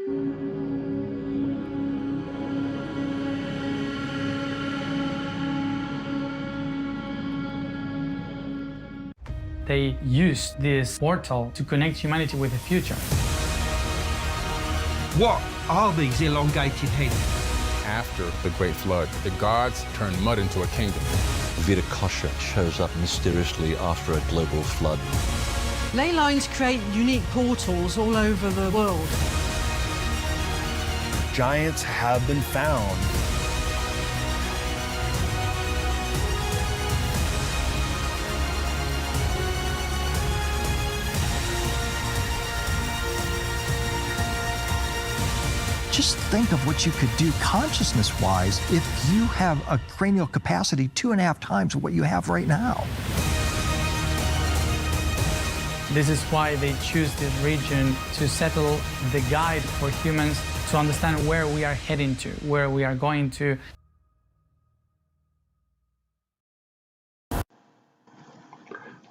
They used this portal to connect humanity with the future. What are these elongated heads? After the Great Flood, the gods turned mud into a kingdom. Vitakasha shows up mysteriously after a global flood. Ley lines create unique portals all over the world. Giants have been found. Just think of what you could do consciousness-wise if you have a cranial capacity 2.5 times what you have right now. This is why they choose this region to settle the guide for humans to understand where we are heading to, where we are going to.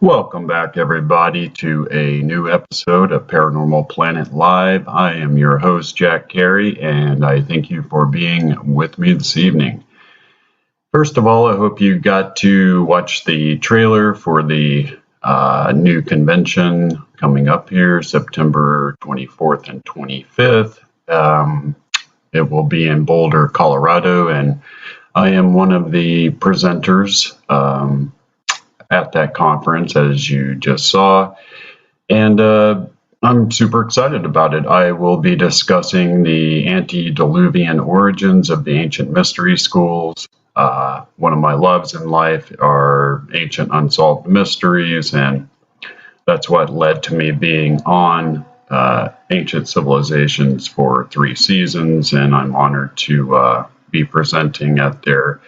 Welcome back, everybody, to a new episode of Paranormal Planet Live. I am your host, Jack Carey, and I thank you for being with me this evening. First of all, I hope you got to watch the trailer for the new convention coming up here, September 24th and 25th. It will be in Boulder, Colorado, and I am one of the presenters at that conference, as you just saw, and I'm super excited about it. I will be discussing the antediluvian origins of the ancient mystery schools. One of my loves in life are ancient unsolved mysteries, and that's what led to me being on Ancient Civilizations for 3 seasons, and I'm honored to be presenting at their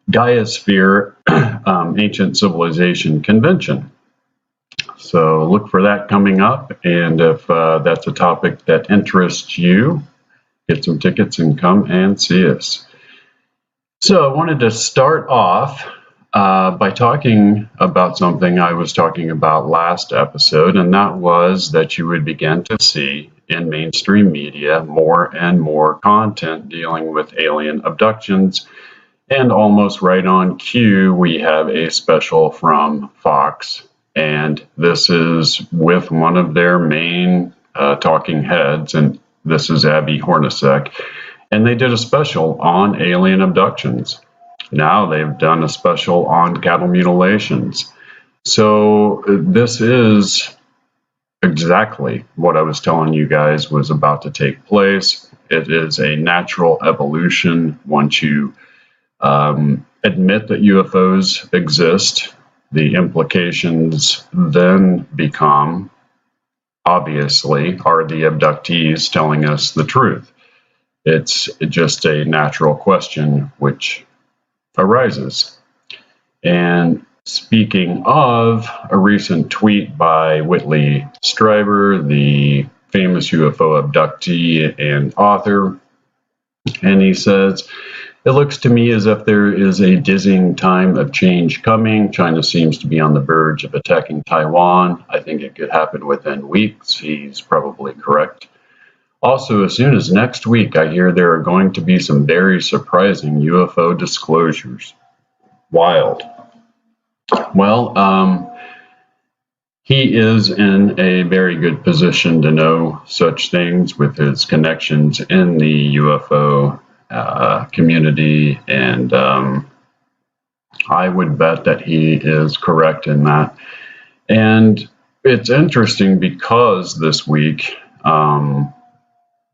Gaia-Sphere Ancient Civilization Convention. So look for that coming up, and if that's a topic that interests you, get some tickets and come and see us. So I wanted to start off by talking about something I was talking about last episode, and that was that you would begin to see in mainstream media more and more content dealing with alien abductions. And almost right on cue, we have a special from Fox, and this is with one of their main talking heads, and this is Abby Hornacek, and they did a special on alien abductions. Now they've done a special on cattle mutilations. So this is exactly what I was telling you guys was about to take place. It is a natural evolution. Once you admit that UFOs exist, the implications then become, obviously, are the abductees telling us the truth? It's just a natural question which arises. And speaking of a recent tweet by Whitley Strieber, the famous UFO abductee and author, and he says, "It looks to me as if there is a dizzying time of change coming. China seems to be on the verge of attacking Taiwan. I think it could happen within weeks." He's probably correct. "Also, as soon as next week, I hear there are going to be some very surprising UFO disclosures." Wild. Well, he is in a very good position to know such things with his connections in the UFO community, and I would bet that he is correct in that. And it's interesting because this week,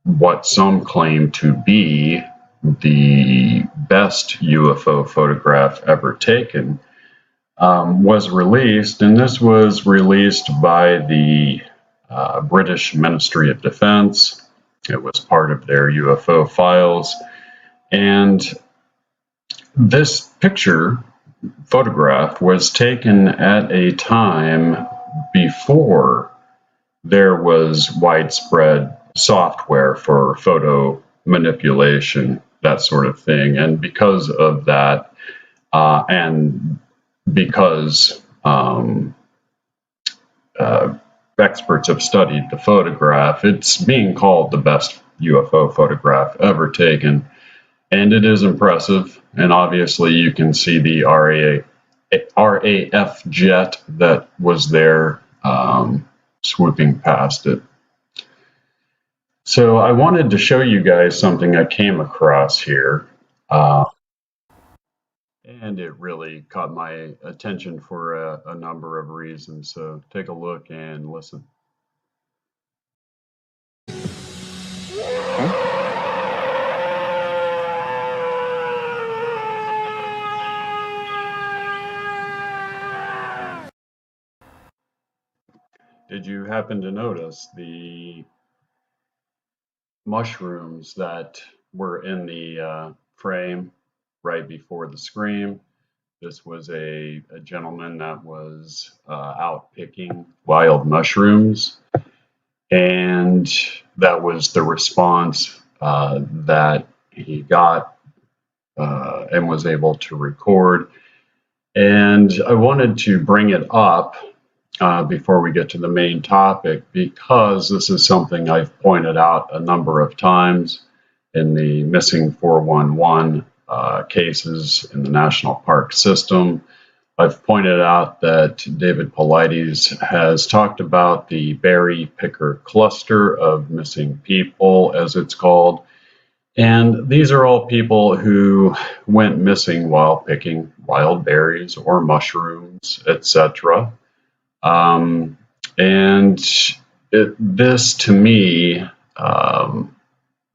what some claim to be the best UFO photograph ever taken was released, and this was released by the British Ministry of Defense. It was part of their UFO files. And this photograph was taken at a time before there was widespread software for photo manipulation, that sort of thing. And because of that, and because experts have studied the photograph. It's being called the best UFO photograph ever taken, and it is impressive. And obviously, you can see the RAF jet that was there swooping past it. So I wanted to show you guys something I came across here. And it really caught my attention for a number of reasons. So take a look and listen. Did you happen to notice the mushrooms that were in the frame right before the scream? This was a gentleman that was out picking wild mushrooms, and that was the response that he got and was able to record. And I wanted to bring it up before we get to the main topic, because this is something I've pointed out a number of times in the missing 411 cases in the national park system. I've pointed out that David Paulides has talked about the berry picker cluster of missing people, as it's called. And these are all people who went missing while picking wild berries or mushrooms, etc. This to me,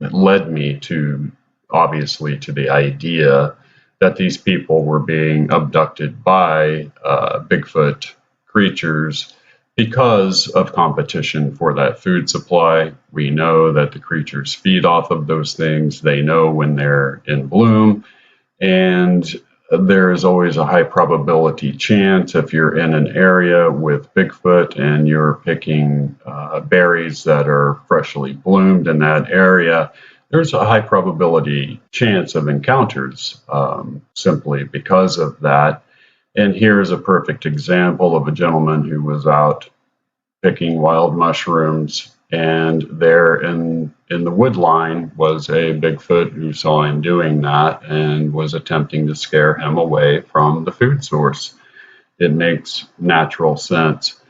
it led me to, obviously, to the idea that these people were being abducted by Bigfoot creatures because of competition for that food supply. We know that the creatures feed off of those things. They know when they're in bloom, and there is always a high probability chance, if you're in an area with Bigfoot and you're picking berries that are freshly bloomed in that area, there's a high probability chance of encounters simply because of that. And here's a perfect example of a gentleman who was out picking wild mushrooms, and there in the wood line was a Bigfoot who saw him doing that and was attempting to scare him away from the food source. It makes natural sense.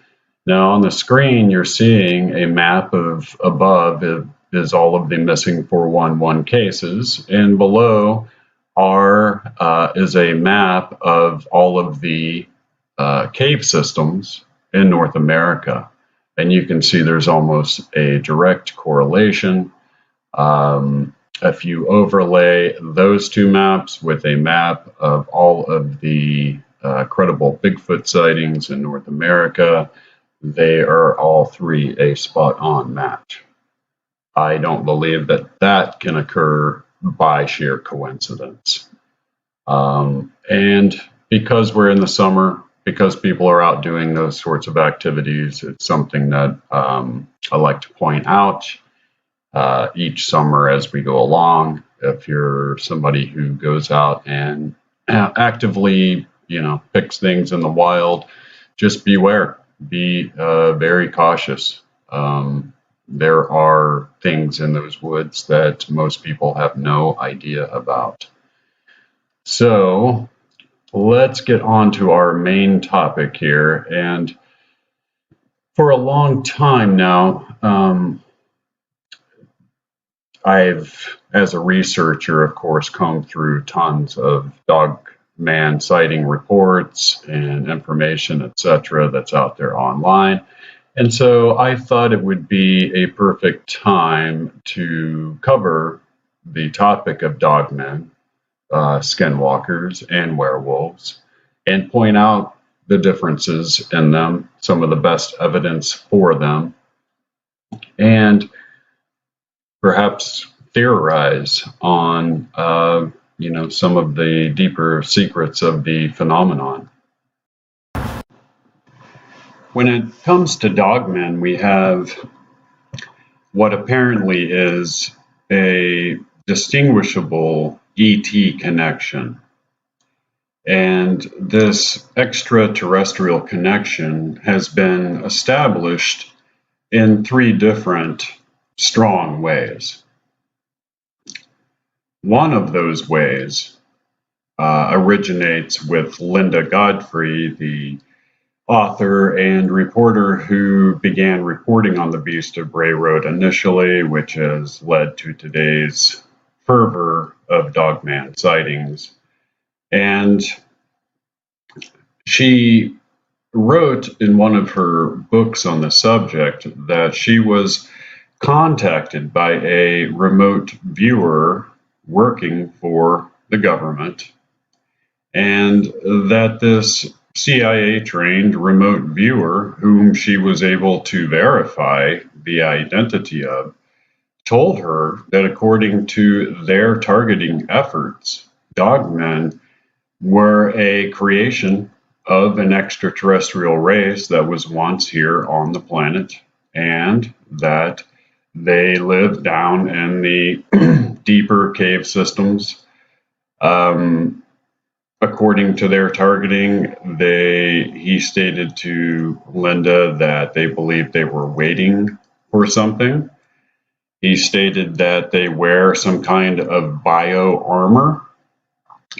Now on the screen, you're seeing a map of above is all of the missing 411 cases, and below is a map of all of the cave systems in North America. And you can see there's almost a direct correlation. If you overlay those two maps with a map of all of the credible Bigfoot sightings in North America, they are all three a spot-on match. I don't believe that that can occur by sheer coincidence. And because we're in the summer, because people are out doing those sorts of activities, it's something that I like to point out each summer as we go along. If you're somebody who goes out and actively, picks things in the wild, just beware. Be very cautious. There are things in those woods that most people have no idea about. So let's get on to our main topic here. And for a long time now, I've, as a researcher, of course, combed through tons of dogman sighting reports and information, etc., that's out there online. And so I thought it would be a perfect time to cover the topic of dogmen, skinwalkers, and werewolves, and point out the differences in them, some of the best evidence for them, and perhaps theorize on, some of the deeper secrets of the phenomenon. When it comes to dogmen, we have what apparently is a distinguishable ET connection. And this extraterrestrial connection has been established in three different strong ways. One of those ways originates with Linda Godfrey, the author and reporter who began reporting on the Beast of Bray Road initially, which has led to today's fervor of dogman sightings. And she wrote in one of her books on the subject that she was contacted by a remote viewer working for the government, and that this CIA-trained remote viewer, whom she was able to verify the identity of, told her that according to their targeting efforts, dogmen were a creation of an extraterrestrial race that was once here on the planet, and that they lived down in the deeper cave systems. According to their targeting, he stated to Linda that they believed they were waiting for something. He stated that they wear some kind of bio armor,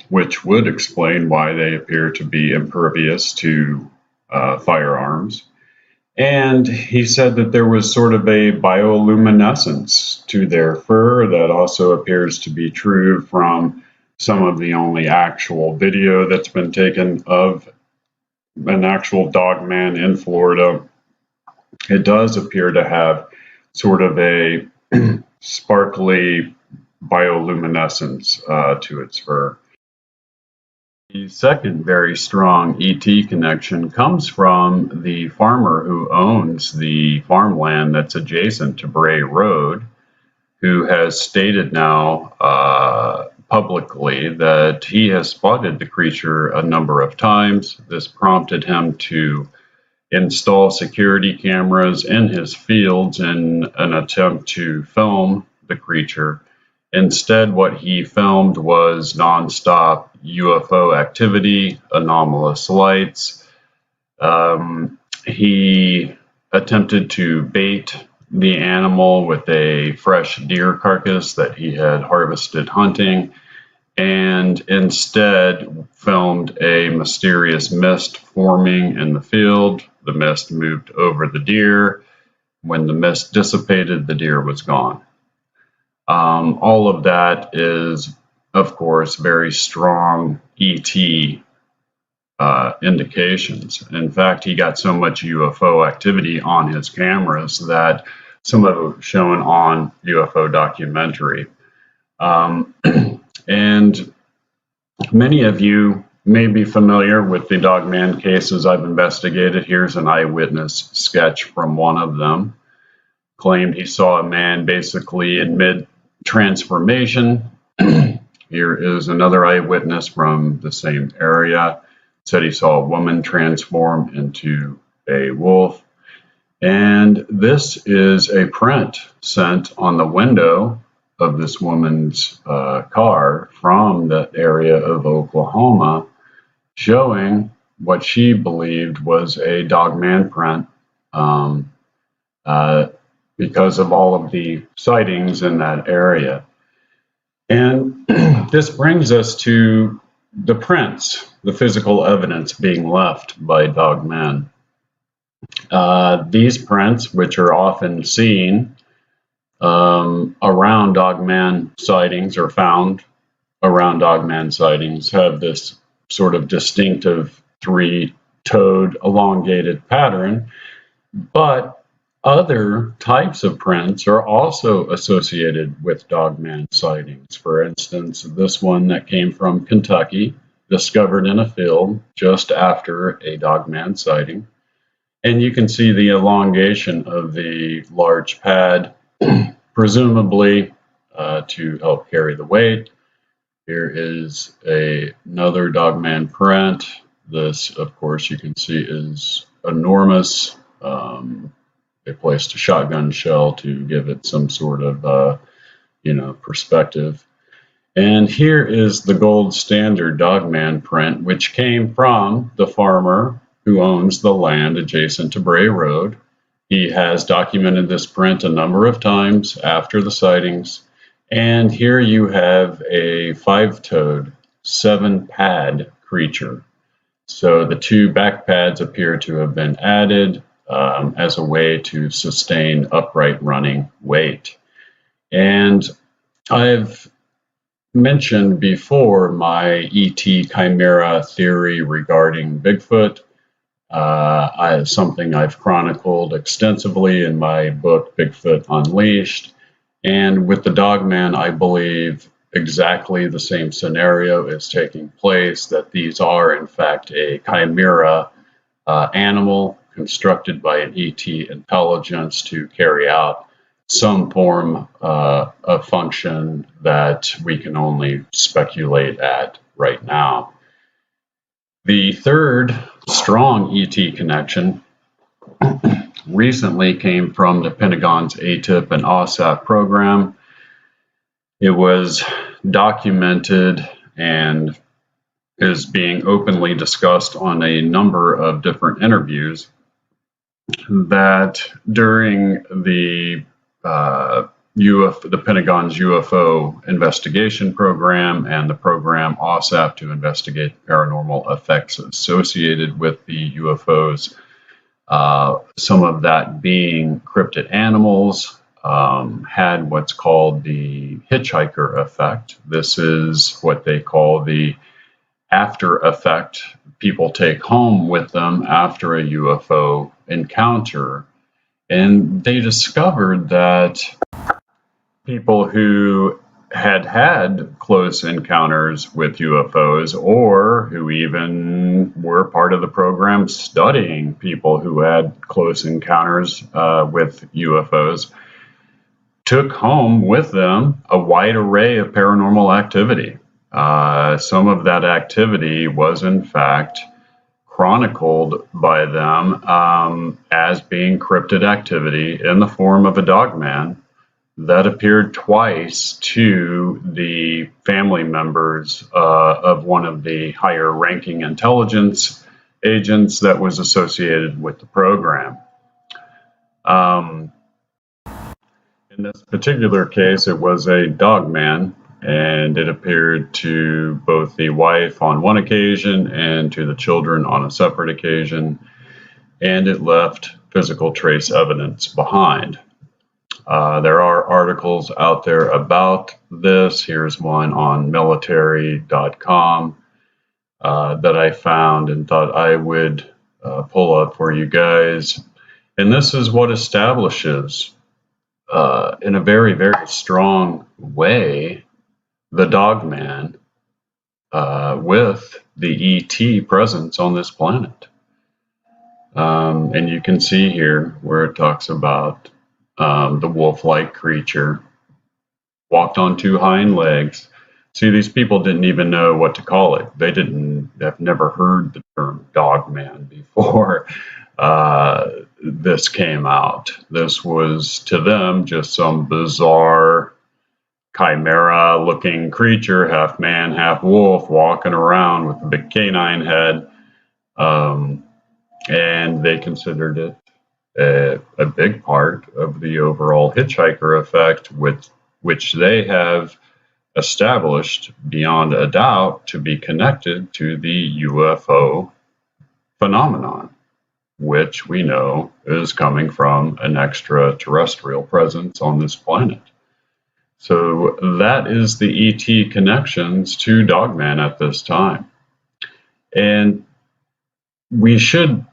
which would explain why they appear to be impervious to firearms. And he said that there was sort of a bioluminescence to their fur that also appears to be true from some of the only actual video that's been taken of an actual dogman in Florida. It does appear to have sort of a sparkly bioluminescence to its fur. The second very strong ET connection comes from the farmer who owns the farmland that's adjacent to Bray Road, who has stated now publicly that he has spotted the creature a number of times. This prompted him to install security cameras in his fields in an attempt to film the creature. Instead, what he filmed was nonstop UFO activity, anomalous lights. He attempted to bait the animal with a fresh deer carcass that he had harvested hunting, and instead filmed a mysterious mist forming in the field. The mist moved over the deer. When the mist dissipated, the deer was gone. All of that is, of course, very strong ET indications. In fact, he got so much UFO activity on his cameras that some of it was shown on UFO documentary. And many of you may be familiar with the dogman cases I've investigated. Here's an eyewitness sketch from one of them. Claimed he saw a man basically in mid-transformation. Here is another eyewitness from the same area. Said he saw a woman transform into a wolf. And this is a print sent on the window of this woman's car from the area of Oklahoma, showing what she believed was a dogman print because of all of the sightings in that area. And this brings us to the prints, the physical evidence being left by dogmen. These prints, which are often seen around dogman sightings or found around dogman sightings, have this sort of distinctive three-toed elongated pattern, but other types of prints are also associated with dogman sightings. For instance, this one that came from Kentucky, discovered in a field just after a dogman sighting. And you can see the elongation of the large pad, presumably to help carry the weight. Here is another dogman print. This, of course, you can see is enormous. They placed a shotgun shell to give it some sort of, perspective. And here is the gold standard dogman print, which came from the farmer who owns the land adjacent to Bray Road. He has documented this print a number of times after the sightings. And here you have a 5-toed, 7-pad creature. So the 2 back pads appear to have been added as a way to sustain upright running weight. And I've mentioned before my ET chimera theory regarding Bigfoot. Something I've chronicled extensively in my book, Bigfoot Unleashed. And with the Dogman, I believe exactly the same scenario is taking place, that these are, in fact, a chimera animal constructed by an ET intelligence to carry out some form of function that we can only speculate at right now. The third strong ET connection recently came from the Pentagon's ATIP and OSAP program. It was documented and is being openly discussed on a number of different interviews that during the Pentagon's UFO investigation program and the program OSAP to investigate paranormal effects associated with the UFOs, some of that being cryptid animals, had what's called the hitchhiker effect. This is what they call the after effect people take home with them after a UFO encounter. And they discovered that people who had close encounters with UFOs, or who even were part of the program studying people who had close encounters with UFOs, took home with them a wide array of paranormal activity. Some of that activity was, in fact, chronicled by them as being cryptid activity in the form of a dogman that appeared twice to the family members of one of the higher ranking intelligence agents that was associated with the program. In this particular case, it was a dogman, and it appeared to both the wife on one occasion and to the children on a separate occasion, and it left physical trace evidence behind. There are articles out there about this. Here's one on military.com that I found and thought I would pull up for you guys. And this is what establishes in a very, very strong way the dogman with the ET presence on this planet. And you can see here where it talks about the wolf-like creature walked on 2 hind legs. See, these people didn't even know what to call it. They have never heard the term dogman before this came out. This was to them just some bizarre chimera-looking creature, half man, half wolf, walking around with a big canine head. And they considered it a big part of the overall hitchhiker effect, which they have established beyond a doubt to be connected to the UFO phenomenon, which we know is coming from an extraterrestrial presence on this planet. So that is the ET connections to Dogman at this time. And we should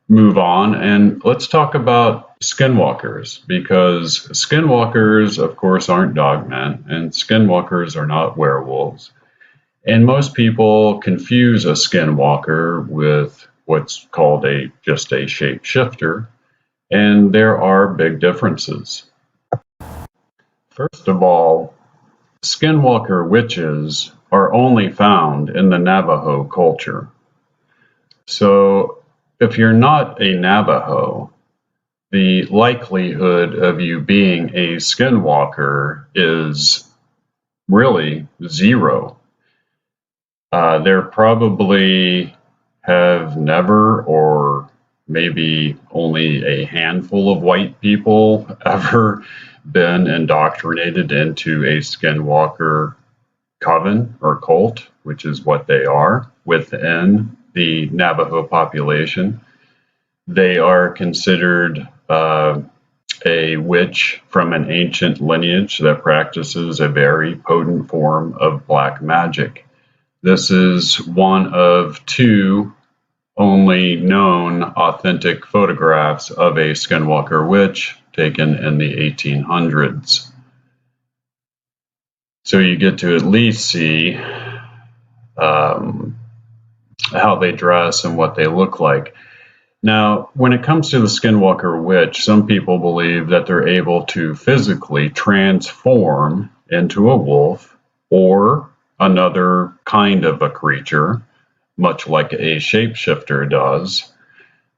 move on and let's talk about Skinwalkers, because Skinwalkers, of course, aren't dogmen, and Skinwalkers are not werewolves. And most people confuse a Skinwalker with what's called just a shapeshifter, and there are big differences. First of all, Skinwalker witches are only found in the Navajo culture. So if you're not a Navajo, the likelihood of you being a Skinwalker is really 0. There probably have never or maybe only a handful of white people ever been indoctrinated into a Skinwalker coven or cult, which is what they are within the Navajo population. They are considered a witch from an ancient lineage that practices a very potent form of black magic. This is one of two only known authentic photographs of a Skinwalker witch taken in the 1800s. So you get to at least see how they dress and what they look like. Now, when it comes to the Skinwalker witch, some people believe that they're able to physically transform into a wolf or another kind of a creature, much like a shapeshifter does.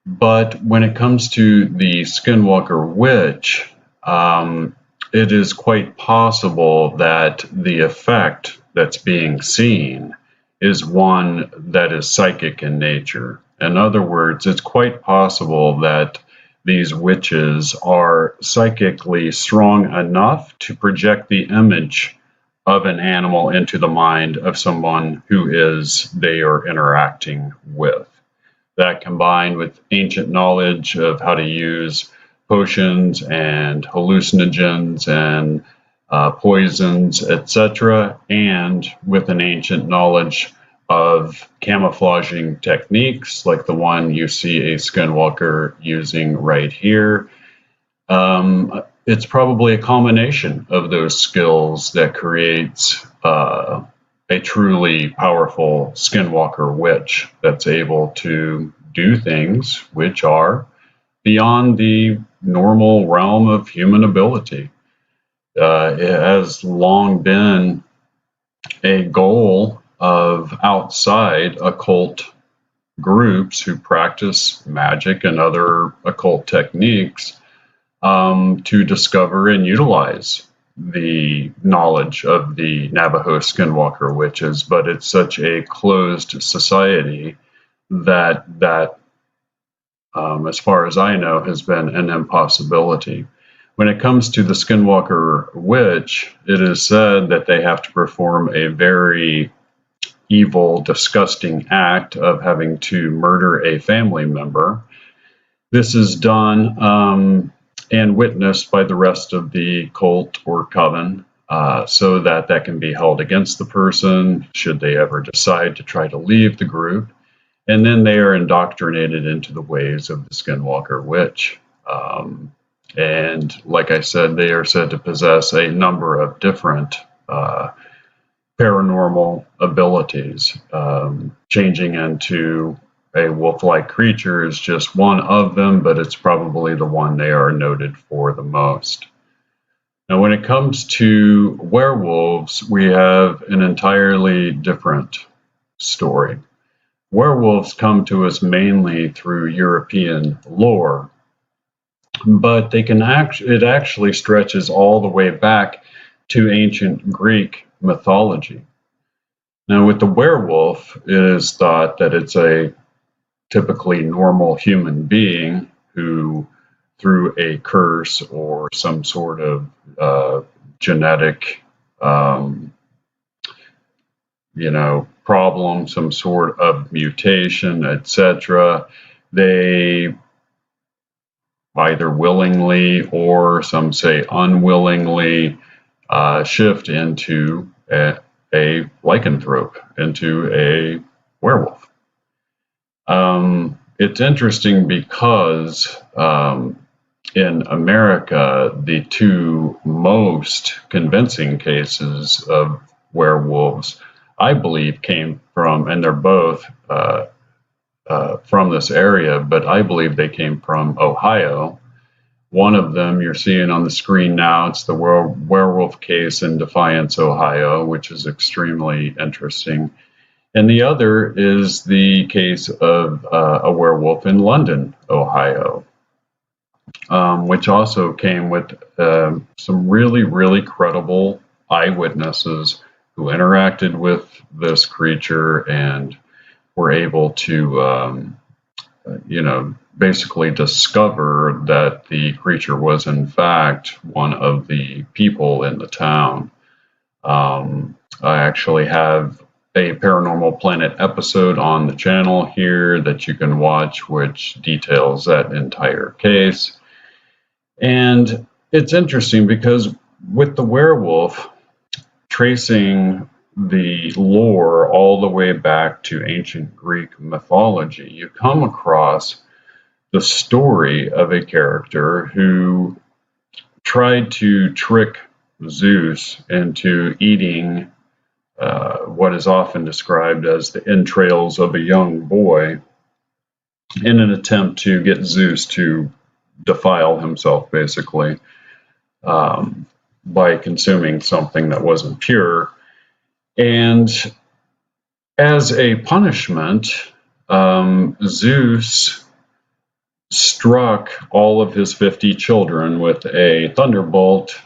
But when it comes to the Skinwalker witch, it is quite possible that the effect that's being seen is one that is psychic in nature. In other words, it's quite possible that these witches are psychically strong enough to project the image of an animal into the mind of someone who they are interacting with. That combined with ancient knowledge of how to use potions and hallucinogens and poisons, etc., and with an ancient knowledge of camouflaging techniques like the one you see a Skinwalker using right here. It's probably a combination of those skills that creates a truly powerful Skinwalker witch that's able to do things which are beyond the normal realm of human ability. It has long been a goal of outside occult groups who practice magic and other occult techniques to discover and utilize the knowledge of the Navajo Skinwalker witches, but it's such a closed society that as far as I know, has been an impossibility. When it comes to the Skinwalker witch, it is said that they have to perform a very evil, disgusting act of having to murder a family member. This is done and witnessed by the rest of the cult or coven so that can be held against the person should they ever decide to try to leave the group. And then they are indoctrinated into the ways of the Skinwalker witch. And like I said, they are said to possess a number of different paranormal abilities. Changing into a wolf-like creature is just one of them, but it's probably the one they are noted for the most. Now, when it comes to werewolves, we have an entirely different story. Werewolves come to us mainly through European lore, but it actually stretches all the way back to ancient Greek mythology. Now, with the werewolf, it is thought that it's a typically normal human being who, through a curse or some sort of genetic, problem, some sort of mutation, etc., they either willingly or some say unwillingly shift into a lycanthrope, into a werewolf. It's interesting because in America, the two most convincing cases of werewolves, I believe, came from, and they're both from this area, but I believe they came from Ohio. One of them you're seeing on the screen now. It's the werewolf case in Defiance, Ohio, which is extremely interesting. And the other is the case of a werewolf in London, Ohio, which also came with some really, really credible eyewitnesses who interacted with this creature and were able to basically discover that the creature was in fact one of the people in the town. I actually have a Paranormal Planet episode on the channel here that you can watch, which details that entire case. And it's interesting because with the werewolf, tracing the lore all the way back to ancient Greek mythology, you come across the story of a character who tried to trick Zeus into eating what is often described as the entrails of a young boy in an attempt to get Zeus to defile himself, basically, by consuming something that wasn't pure. And as a punishment, Zeus struck all of his 50 children with a thunderbolt,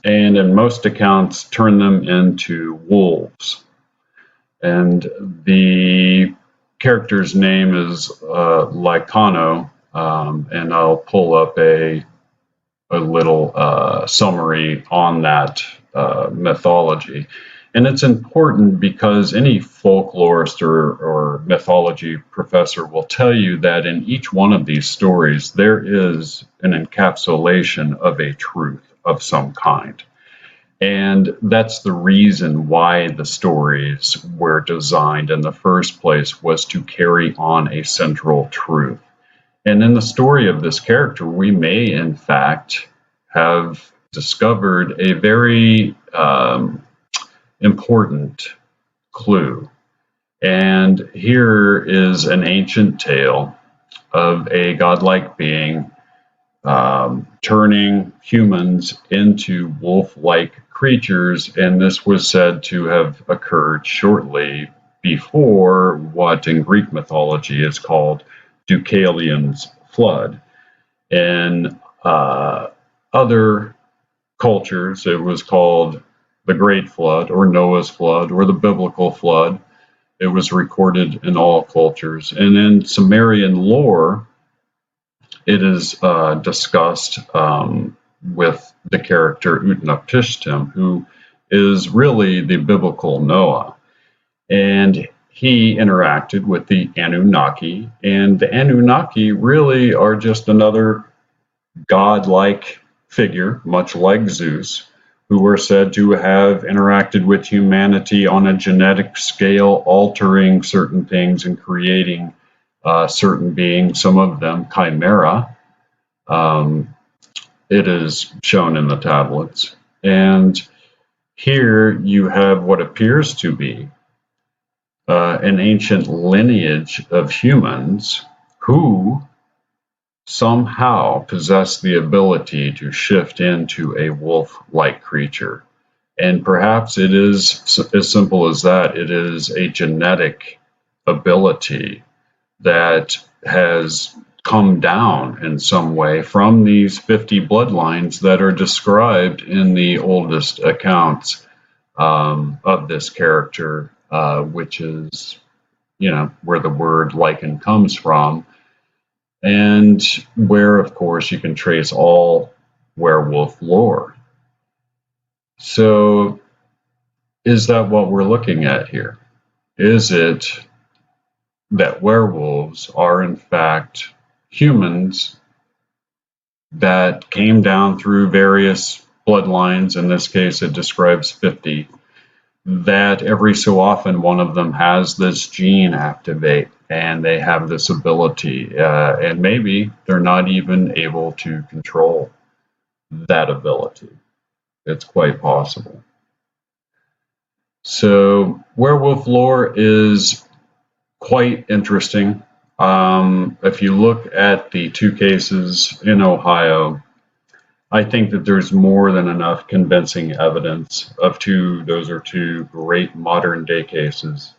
and in most accounts turned them into wolves. And the character's name is Lycano, and I'll pull up a little summary on that mythology. And it's important because any folklorist or mythology professor will tell you that in each one of these stories, there is an encapsulation of a truth of some kind. And that's the reason why the stories were designed in the first place, was to carry on a central truth. And in the story of this character, we may in fact have discovered a very important clue. And here is an ancient tale of a godlike being turning humans into wolf-like creatures, and this was said to have occurred shortly before what in Greek mythology is called Deucalion's flood. In other cultures, it was called the Great Flood, or Noah's Flood, or the Biblical Flood. It was recorded in all cultures. And in Sumerian lore, it is discussed with the character Utnapishtim, who is really the biblical Noah. And he interacted with the Anunnaki, and the Anunnaki really are just another godlike figure, much like Zeus, who were said to have interacted with humanity on a genetic scale, altering certain things and creating certain beings, some of them chimera. It is shown in the tablets. And here you have what appears to be an ancient lineage of humans who somehow possess the ability to shift into a wolf-like creature. And perhaps it is as simple as that. It is a genetic ability that has come down in some way from these 50 bloodlines that are described in the oldest accounts of this character, which is, where the word lichen comes from, and where, of course, you can trace all werewolf lore. So, is that what we're looking at here? Is it that werewolves are, in fact, humans that came down through various bloodlines? In this case, it describes 50. That every so often one of them has this gene activate, and they have this ability, and maybe they're not even able to control that ability. It's quite possible. So werewolf lore is quite interesting. If you look at the two cases in Ohio, I think that there's more than enough convincing evidence of those are two great modern day cases.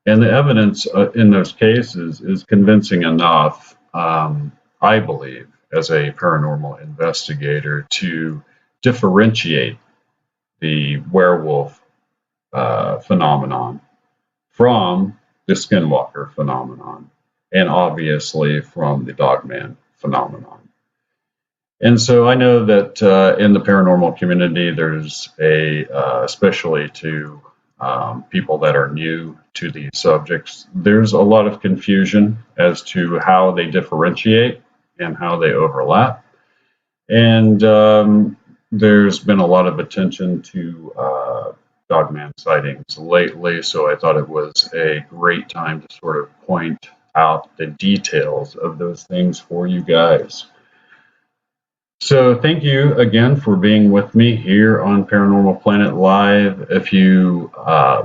And the evidence in those cases is convincing enough, I believe, as a paranormal investigator, to differentiate the werewolf phenomenon from the Skinwalker phenomenon. and obviously from the dogman phenomenon. And so I know that in the paranormal community, there's especially to people that are new to these subjects, there's a lot of confusion as to how they differentiate and how they overlap. And there's been a lot of attention to dogman sightings lately, so I thought it was a great time to sort of point out the details of those things for you guys. So thank you again for being with me here on Paranormal Planet Live. If you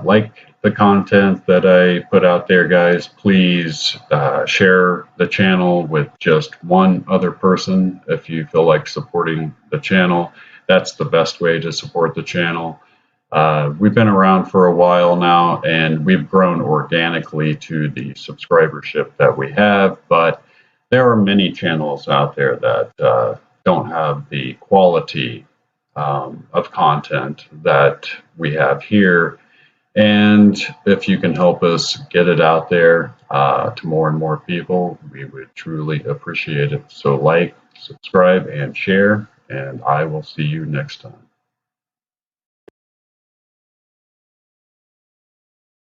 like the content that I put out there, guys, please share the channel with just one other person. If you feel like supporting the channel, that's the best way to support the channel. We've been around for a while now, and we've grown organically to the subscribership that we have, but there are many channels out there that don't have the quality of content that we have here. And if you can help us get it out there to more and more people, we would truly appreciate it. So like, subscribe, and share, and I will see you next time.